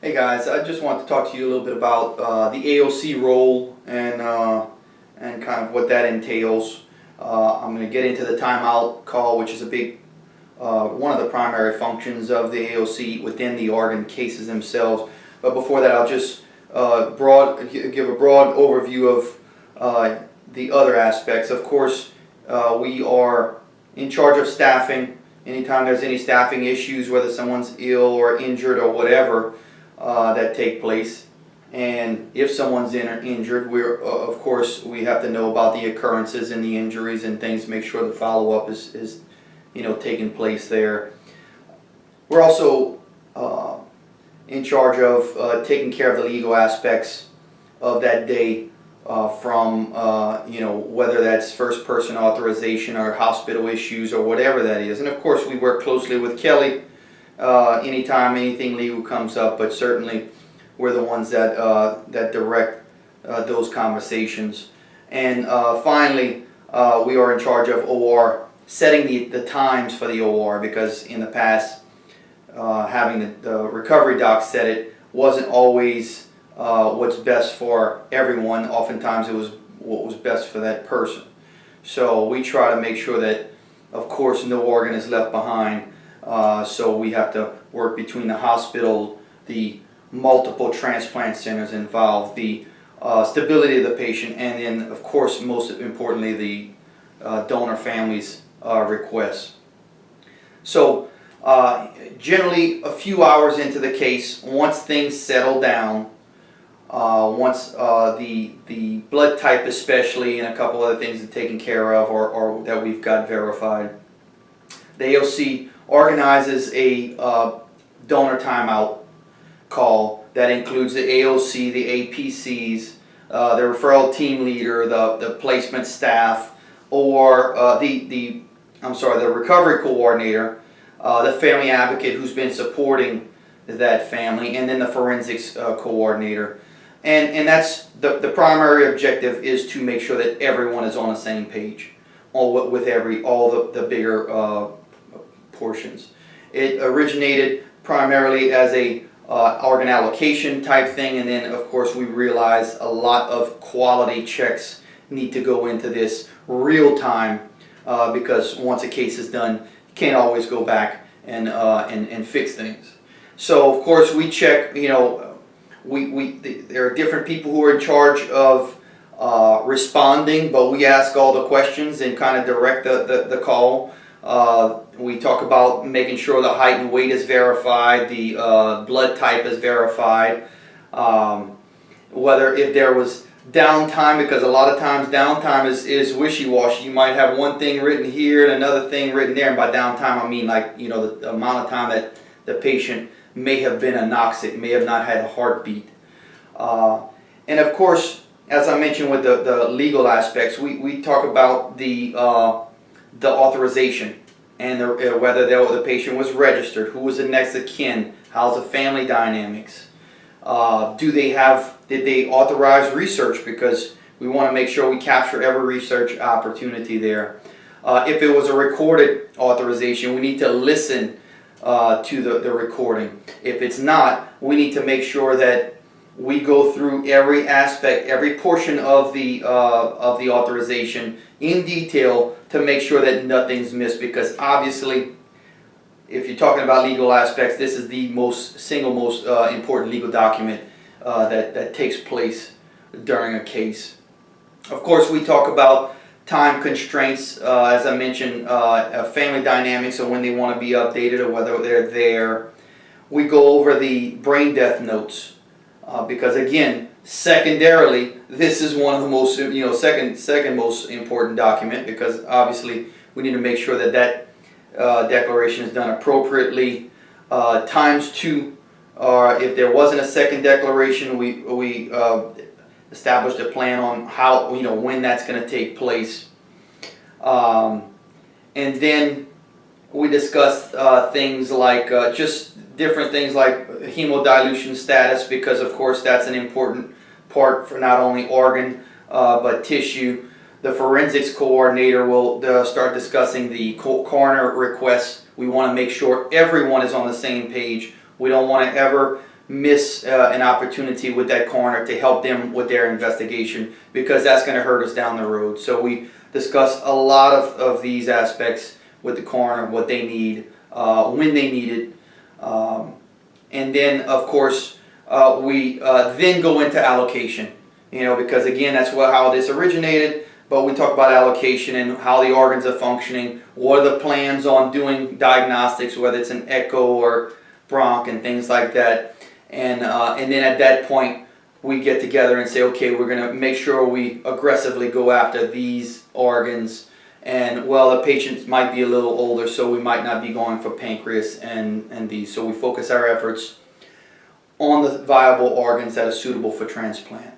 Hey guys, I just want to talk to you a little bit about the AOC role and kind of what that entails. I'm going to get into the timeout call, which is a big one of the primary functions of the AOC within the organ cases themselves. But before that, I'll just give a broad overview of the other aspects. Of course, we are in charge of staffing. Anytime there's any staffing issues, whether someone's ill or injured or whatever, that take place, and if someone's injured, of course we have to know about the occurrences and the injuries and things, make sure the follow-up is taking place there. We're also in charge of taking care of the legal aspects of that day, from whether that's first person authorization or hospital issues or whatever that is. And of course we work closely with Kelly anytime anything legal comes up, but certainly we're the ones that direct those conversations. And finally, we are in charge of OR, setting the times for the OR, because in the past, having the recovery doc set it wasn't always what's best for everyone. Oftentimes it was what was best for that person. So we try to make sure that, of course, no organ is left behind. So we have to work between the hospital, the multiple transplant centers involved, the stability of the patient, and then, of course, most importantly, the donor family's requests. So generally a few hours into the case, once things settle down, once the blood type especially and a couple other things are taken care of or that we've got verified, the AOC organizes a donor timeout call that includes the AOC, the APCs, the referral team leader, the placement staff, or the recovery coordinator, the family advocate who's been supporting that family, and then the forensics coordinator. And that's the primary objective, is to make sure that everyone is on the same page, all the bigger portions. It originated primarily as a organ allocation type thing, and then of course we realize a lot of quality checks need to go into this real time, because once a case is done, you can't always go back and fix things. So of course we check, there are different people who are in charge of responding, but we ask all the questions and kind of direct the call. We talk about making sure the height and weight is verified, the blood type is verified, whether if there was downtime, because a lot of times downtime is wishy-washy. You might have one thing written here and another thing written there, and by downtime I mean the amount of time that the patient may have been anoxic, may have not had a heartbeat. And of course, as I mentioned with the legal aspects, we talk about the authorization and whether the patient was registered, who was the next of kin, how's the family dynamics, did they authorize research, because we want to make sure we capture every research opportunity there. If it was a recorded authorization, we need to listen to the recording. If it's not, we need to make sure that we go through every aspect, every portion of the authorization in detail to make sure that nothing's missed, because obviously if you're talking about legal aspects, this is the single most important legal document that takes place during a case. Of course, we talk about time constraints, as I mentioned, family dynamics, so when they want to be updated or whether they're there. We go over the brain death notes, because again, secondarily, this is one of the most, second most important document, because obviously we need to make sure that declaration is done appropriately. Times two, if there wasn't a second declaration, we established a plan on how, when that's going to take place. And then we discussed things like just different things like hemodilution status, because of course that's an important part for not only organ but tissue. The forensics coordinator will start discussing the coroner requests. We want to make sure everyone is on the same page. We don't want to ever miss an opportunity with that coroner to help them with their investigation, because that's going to hurt us down the road. So we discuss a lot of these aspects with the coroner, what they need, when they need it, and then of course we then go into allocation. Because again, that's how this originated. But we talk about allocation and how the organs are functioning. What are the plans on doing diagnostics, whether it's an echo or bronch and things like that. And then at that point, we get together and say, okay, we're going to make sure we aggressively go after these organs. And well, the patients might be a little older, so we might not be going for pancreas and these. So we focus our efforts on the viable organs that are suitable for transplant.